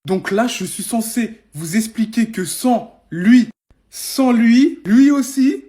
Donc là, je suis censé vous expliquer que sans lui, lui aussi,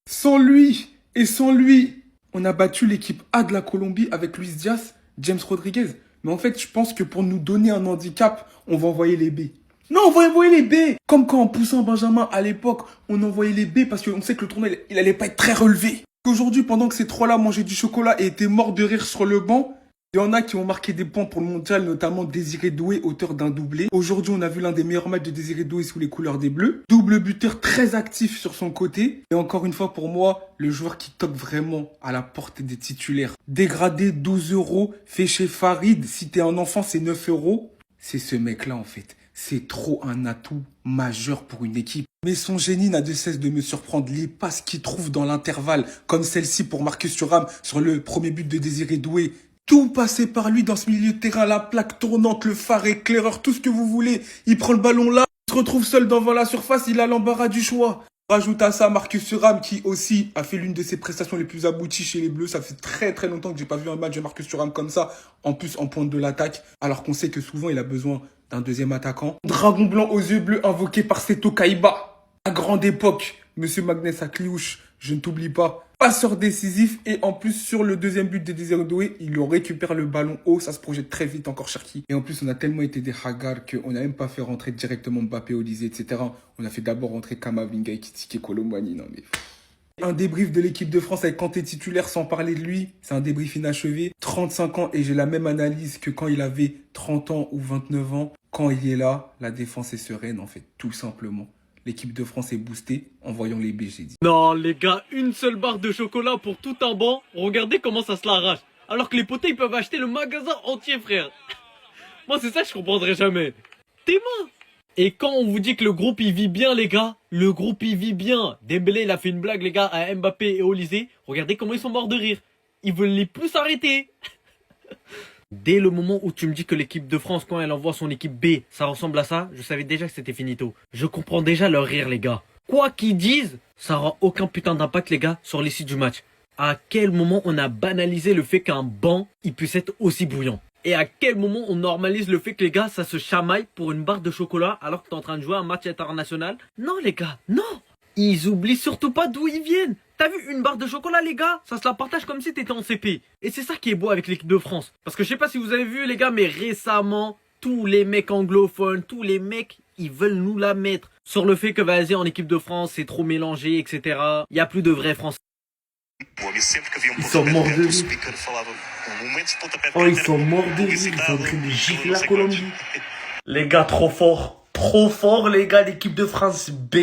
sans lui et sans lui, on a battu l'équipe A de la Colombie avec Luis Diaz, James Rodriguez. Mais en fait, je pense que pour nous donner un handicap, on va envoyer les B. Non, on va envoyer les B. Comme quand en poussant Benjamin à l'époque, on envoyait les B parce qu'on sait que le tournoi, il allait pas être très relevé. Aujourd'hui, pendant que ces trois-là mangeaient du chocolat et étaient morts de rire sur le banc, il y en a qui ont marqué des points pour le mondial, notamment Désiré Doué, auteur d'un doublé. Aujourd'hui, on a vu l'un des meilleurs matchs de Désiré Doué sous les couleurs des Bleus. Double buteur très actif sur son côté. Et encore une fois, pour moi, le joueur qui toque vraiment à la porte des titulaires. Dégradé 12 €, fait chez Farid. Si t'es un enfant, c'est 9 €. C'est ce mec-là, en fait. C'est trop un atout majeur pour une équipe. Mais son génie n'a de cesse de me surprendre. Les passes qu'il trouve dans l'intervalle, comme celle-ci pour Marcus Thuram sur le premier but de Désiré Doué. Tout passait par lui dans ce milieu de terrain, la plaque tournante, le phare éclaireur, tout ce que vous voulez. Il prend le ballon là, il se retrouve seul devant la surface, il a l'embarras du choix. Rajoute à ça Marcus Thuram qui aussi a fait l'une de ses prestations les plus abouties chez les Bleus. Ça fait très très longtemps que j'ai pas vu un match de Marcus Thuram comme ça, en plus en pointe de l'attaque, alors qu'on sait que souvent il a besoin d'un deuxième attaquant. Dragon blanc aux yeux bleus invoqué par Seto Kaiba. À grande époque, Monsieur Magnès à Cliouche, je ne t'oublie pas. Passeur décisif et en plus sur le deuxième but de Désiré Doué, il récupère le ballon haut, ça se projette très vite encore Cherki. Et en plus on a tellement été des hagards qu'on n'a même pas fait rentrer directement Mbappé, Olysée, etc. On a fait d'abord rentrer Kamavinga, Ekitike, Colomani, non mais... Un débrief de l'équipe de France avec Kanté titulaire sans parler de lui, c'est un débrief inachevé. 35 ans et j'ai la même analyse que quand il avait 30 ans ou 29 ans. Quand il est là, la défense est sereine en fait, tout simplement. L'équipe de France est boostée en voyant les B, j'ai dit. Non, les gars, une seule barre de chocolat pour tout un banc. Regardez comment ça se l'arrache. Alors que les potés, ils peuvent acheter le magasin entier, frère. Moi, c'est ça que je comprendrai jamais. T'es mort. Et quand on vous dit que le groupe, il vit bien, les gars, le groupe, il vit bien. Dembélé, il a fait une blague, les gars, à Mbappé et Olysée. Regardez comment ils sont morts de rire. Ils veulent les plus arrêter. Dès le moment où tu me dis que l'équipe de France, quand elle envoie son équipe B, ça ressemble à ça, je savais déjà que c'était finito. Je comprends déjà leur rire, les gars. Quoi qu'ils disent, ça aura aucun putain d'impact, les gars, sur l'issue du match. À quel moment on a banalisé le fait qu'un banc, il puisse être aussi bouillant? Et à quel moment on normalise le fait que les gars, ça se chamaille pour une barre de chocolat alors que t'es en train de jouer un match international? Non, les gars, non! Ils oublient surtout pas d'où ils viennent. T'as vu une barre de chocolat, les gars? Ça se la partage comme si t'étais en CP. Et c'est ça qui est beau avec l'équipe de France. Parce que je sais pas si vous avez vu, les gars, mais récemment, tous les mecs anglophones, tous les mecs, ils veulent nous la mettre. Sur le fait que, vas-y, en équipe de France, c'est trop mélangé, etc. Il y a plus de vrais Français. Ils sont morts de rire. Oh, ils sont morts de rire. Ils sont en train de gifler la Colombie. Les gars, trop fort. Trop fort, les gars, l'équipe de France B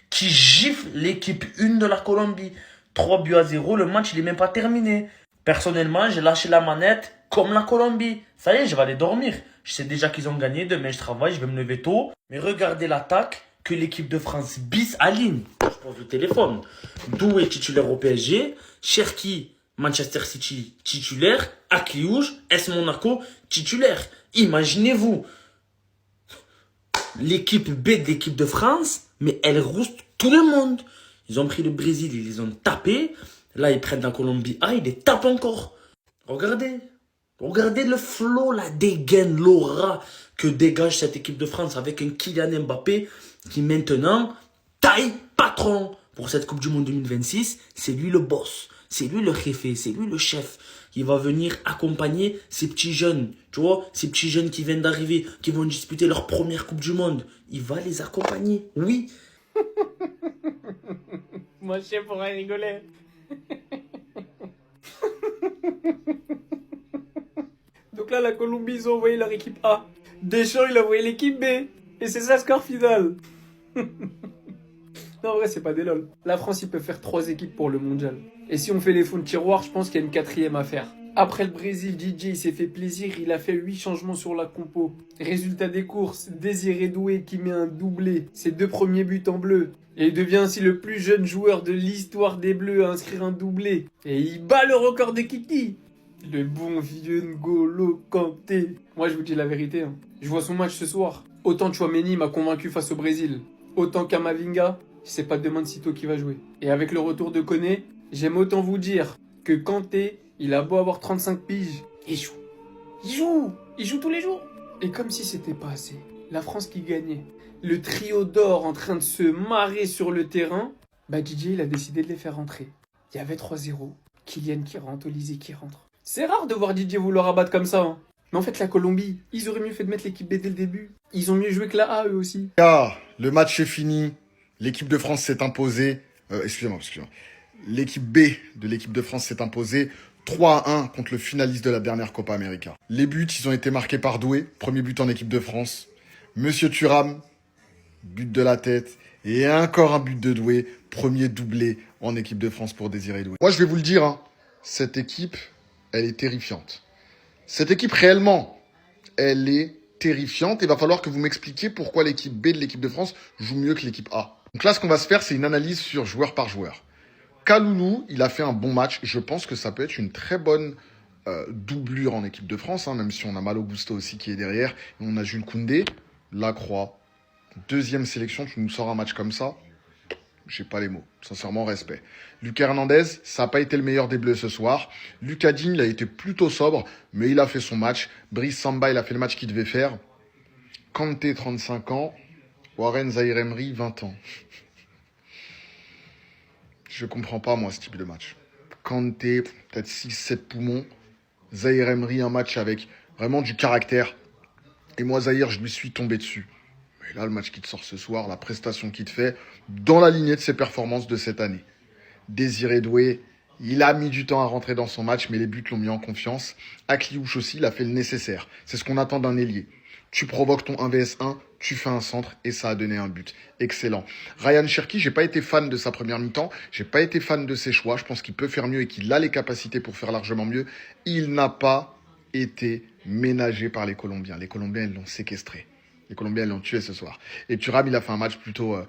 qui gifle l'équipe 1 de la Colombie. 3-0, le match, il est même pas terminé. Personnellement, j'ai lâché la manette comme la Colombie. Ça y est, je vais aller dormir. Je sais déjà qu'ils ont gagné. Demain, je travaille, je vais me lever tôt. Mais regardez l'attaque que l'équipe de France bis aligne. Je pose le téléphone. Doué titulaire au PSG. Cherki, Manchester City titulaire. Akliouche, S Monaco titulaire. Imaginez-vous. L'équipe B de l'équipe de France, mais elle rouste tout le monde. Ils ont pris le Brésil, ils les ont tapés. Là, ils prennent la Colombie A, ils les tapent encore. Regardez. Regardez le flow, la dégaine, l'aura que dégage cette équipe de France avec un Kylian Mbappé qui maintenant taille patron pour cette Coupe du Monde 2026. C'est lui le boss, c'est lui le jefe, c'est lui le chef. Il va venir accompagner ces petits jeunes, tu vois, ces petits jeunes qui viennent d'arriver, qui vont disputer leur première Coupe du Monde. Il va les accompagner, oui. Mon chef pourrait rigoler. Donc là, la Colombie, ils ont envoyé leur équipe A. Deschamps, il a envoyé l'équipe B. Et c'est ça le score final. Non, en vrai, c'est pas des lol. La France, il peut faire 3 équipes pour le mondial. Et si on fait les fonds de tiroir, je pense qu'il y a une 4e à faire. Après le Brésil, DJ, il s'est fait plaisir. Il a fait 8 changements sur la compo. Résultat des courses, Désiré Doué qui met un doublé. Ses 2 premiers buts en bleu. Et il devient ainsi le plus jeune joueur de l'histoire des Bleus à inscrire un doublé. Et il bat le record de Kiki. Le bon vieux N'Golo Kanté. Moi, je vous dis la vérité. Je vois son match ce soir. Autant Tchouaméni m'a convaincu face au Brésil. Autant Kamavinga, je sais pas demain de sitôt qui va jouer. Et avec le retour de Koné, j'aime autant vous dire que Kanté, il a beau avoir 35 piges, il joue. Il joue tous les jours. Et comme si c'était pas assez, la France qui gagnait, le trio d'or en train de se marrer sur le terrain, bah Didier il a décidé de les faire rentrer. Il y avait 3-0, Kylian qui rentre, Olysée qui rentre. C'est rare de voir Didier vouloir abattre comme ça. Hein. Mais en fait la Colombie, ils auraient mieux fait de mettre l'équipe B dès le début. Ils ont mieux joué que la A eux aussi. Ah, le match est fini. L'équipe de France s'est imposée. Excusez-moi. L'équipe B de l'équipe de France s'est imposée 3-1 contre le finaliste de la dernière Copa América. Les buts, ils ont été marqués par Doué, premier but en équipe de France. Monsieur Thuram, but de la tête. Et encore un but de Doué, premier doublé en équipe de France pour Désiré Doué. Moi, je vais vous le dire, hein, cette équipe, elle est terrifiante. Cette équipe, réellement, elle est terrifiante. Il va falloir que vous m'expliquiez pourquoi l'équipe B de l'équipe de France joue mieux que l'équipe A. Donc là, ce qu'on va se faire, c'est une analyse sur joueur par joueur. Kaloulou, il a fait un bon match. Je pense que ça peut être une très bonne doublure en équipe de France, hein, même si on a Malo Gusto aussi qui est derrière. Et on a Jules Koundé, Lacroix. Deuxième sélection, tu nous sors un match comme ça. J'ai pas les mots. Sincèrement, respect. Lucas Hernandez, ça n'a pas été le meilleur des Bleus ce soir. Lucas Digne, il a été plutôt sobre, mais il a fait son match. Brice Samba, il a fait le match qu'il devait faire. Kanté, 35 ans. Warren Zaïre-Emery, 20 ans. Je comprends pas, moi, ce type de match. Kanté, peut-être 6-7 poumons. Zaïre-Emery, un match avec vraiment du caractère. Et moi, Zaïre, je lui suis tombé dessus. Mais là, le match qui te sort ce soir, la prestation qu'il te fait, dans la lignée de ses performances de cette année. Désiré Doué, il a mis du temps à rentrer dans son match, mais les buts l'ont mis en confiance. Akliouche aussi, il a fait le nécessaire. C'est ce qu'on attend d'un ailier. Tu provoques ton 1 vs 1, tu fais un centre et ça a donné un but. Excellent. Ryan Cherki, j'ai pas été fan de sa première mi-temps. J'ai pas été fan de ses choix. Je pense qu'il peut faire mieux et qu'il a les capacités pour faire largement mieux. Il n'a pas été ménagé par les Colombiens. Les Colombiens, ils l'ont séquestré. Les Colombiens, ils l'ont tué ce soir. Et Thuram, il a fait un match plutôt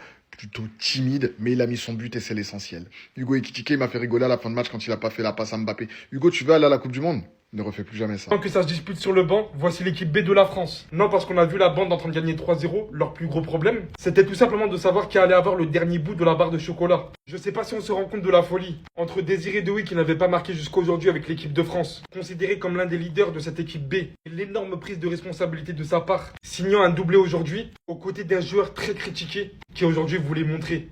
timide, mais il a mis son but et c'est l'essentiel. Hugo Ekitike, il m'a fait rigoler à la fin de match quand il a pas fait la passe à Mbappé. Hugo, tu veux aller à la Coupe du Monde ? Ne refais plus jamais ça. Tant que ça se dispute sur le banc, voici l'équipe B de la France. Non, parce qu'on a vu la bande en train de gagner 3-0, leur plus gros problème, c'était tout simplement de savoir qui allait avoir le dernier bout de la barre de chocolat. Je sais pas si on se rend compte de la folie. Entre Désiré Doué qui n'avait pas marqué jusqu'à aujourd'hui avec l'équipe de France, considéré comme l'un des leaders de cette équipe B, et l'énorme prise de responsabilité de sa part, signant un doublé aujourd'hui, aux côtés d'un joueur très critiqué, qui aujourd'hui voulait montrer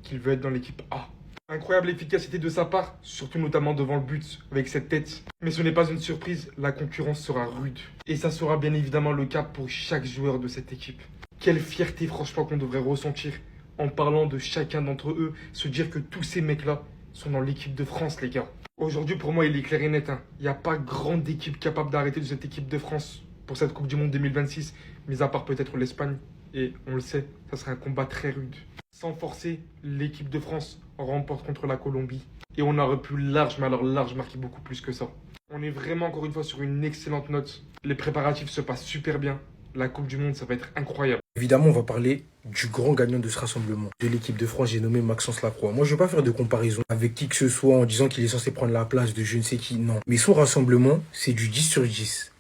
qu'il veut être dans l'équipe A. Incroyable efficacité de sa part, surtout notamment devant le but, avec cette tête. Mais ce n'est pas une surprise, la concurrence sera rude. Et ça sera bien évidemment le cas pour chaque joueur de cette équipe. Quelle fierté franchement qu'on devrait ressentir en parlant de chacun d'entre eux, se dire que tous ces mecs-là sont dans l'équipe de France, les gars. Aujourd'hui, pour moi, il est clair et net. Il n'y a pas grande équipe capable d'arrêter de cette équipe de France pour cette Coupe du Monde 2026, mis à part peut-être l'Espagne. Et on le sait, ça sera un combat très rude. Sans forcer, l'équipe de France remporte contre la Colombie. Et on aurait pu large, mais alors large, marquer beaucoup plus que ça. On est vraiment encore une fois sur une excellente note. Les préparatifs se passent super bien. La Coupe du Monde, ça va être incroyable. Évidemment, on va parler du grand gagnant de ce rassemblement. De l'équipe de France, j'ai nommé Maxence Lacroix. Moi, je ne vais pas faire de comparaison avec qui que ce soit en disant qu'il est censé prendre la place de je ne sais qui. Non. Mais son rassemblement, c'est du 10 sur 10.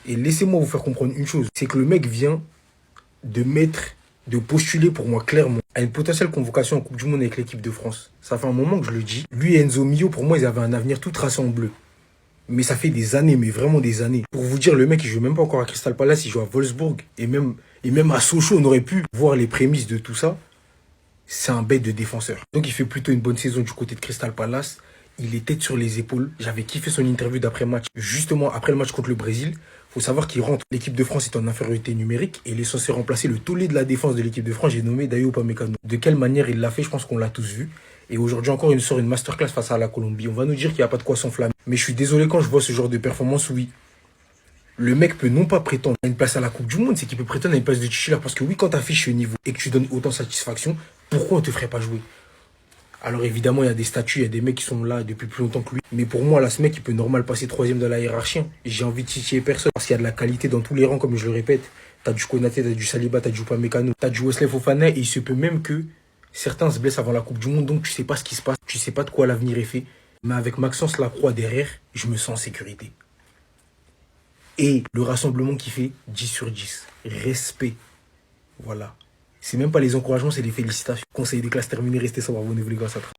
Et laissez-moi vous faire comprendre une chose. C'est que le mec vient de postuler pour moi clairement à une potentielle convocation en Coupe du Monde avec l'équipe de France. Ça fait un moment que je le dis. Lui et Enzo Mio, pour moi, ils avaient un avenir tout tracé en bleu. Mais ça fait des années, mais vraiment des années. Pour vous dire, le mec, il joue même pas encore à Crystal Palace, il joue à Wolfsburg. Et même à Sochaux, on aurait pu voir les prémices de tout ça. C'est un bête de défenseur. Donc il fait plutôt une bonne saison du côté de Crystal Palace. Il est tête sur les épaules. J'avais kiffé son interview d'après-match. Justement, après le match contre le Brésil, faut savoir qu'il rentre. L'équipe de France est en infériorité numérique et il est censé remplacer le tollé de la défense de l'équipe de France. J'ai nommé Dayo Upamecano. De quelle manière il l'a fait, je pense qu'on l'a tous vu. Et aujourd'hui encore, il sort une masterclass face à la Colombie. On va nous dire qu'il n'y a pas de quoi s'enflammer. Mais je suis désolé quand je vois ce genre de performance, oui. Le mec peut non pas prétendre à une place à la Coupe du Monde, c'est qu'il peut prétendre à une place de titulaire. Parce que oui, quand tu affiches ce niveau et que tu donnes autant de satisfaction, pourquoi on te ferait pas jouer? Alors évidemment, il y a des statuts, il y a des mecs qui sont là depuis plus longtemps que lui. Mais pour moi, là, ce mec, il peut normal passer 3e dans la hiérarchie. Et j'ai envie de titiller personne. Parce qu'il y a de la qualité dans tous les rangs, comme je le répète. T'as du Konaté, t'as du Saliba, t'as du Upamecano, t'as du Wesley Fofana. Et il se peut même que certains se blessent avant la Coupe du Monde. Donc tu sais pas ce qui se passe. Tu sais pas de quoi l'avenir est fait. Mais avec Maxence Lacroix derrière, je me sens en sécurité. Et le rassemblement qu'il fait, 10 sur 10. Respect. Voilà. C'est même pas les encouragements, c'est les félicitations. Conseil des classes terminées, restez sobre, abonnez-vous les gars, ça traîne.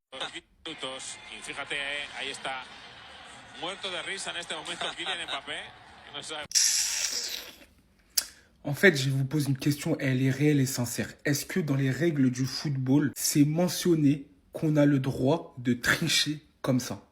En fait, je vous pose une question, elle est réelle et sincère. Est-ce que dans les règles du football, c'est mentionné qu'on a le droit de tricher comme ça?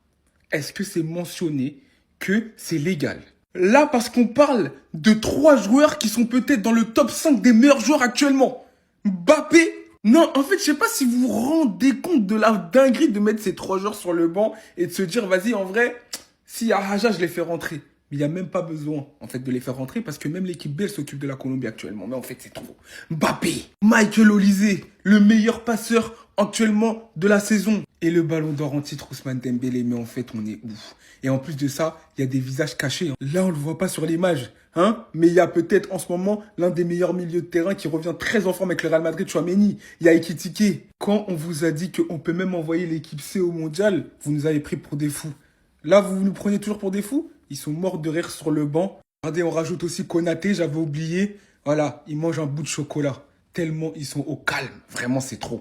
Est-ce que c'est mentionné que c'est légal? Là, parce qu'on parle de 3 joueurs qui sont peut-être dans le top 5 des meilleurs joueurs actuellement. Mbappé. Non, en fait, je sais pas si vous vous rendez compte de la dinguerie de mettre ces 3 joueurs sur le banc et de se dire, vas-y, en vrai, s'il y a Haja, je les fais rentrer. Mais il n'y a même pas besoin, en fait, de les faire rentrer parce que même l'équipe B, elle s'occupe de la Colombie actuellement. Mais en fait, c'est trop. Mbappé, Michael Olise, le meilleur passeur actuellement de la saison. Et le ballon d'or en titre, Ousmane Dembélé. Mais en fait, on est ouf. Et en plus de ça, il y a des visages cachés. Là, on le voit pas sur l'image. Hein, mais il y a peut-être en ce moment l'un des meilleurs milieux de terrain qui revient très en forme avec le Real Madrid, Tchouaméni. Il y a Ekitike. Quand on vous a dit qu'on peut même envoyer l'équipe C au mondial, vous nous avez pris pour des fous. Là, vous nous prenez toujours pour des fous? Ils sont morts de rire sur le banc. Regardez, on rajoute aussi Konaté, j'avais oublié. Voilà, ils mangent un bout de chocolat. Tellement ils sont au calme. Vraiment, c'est trop.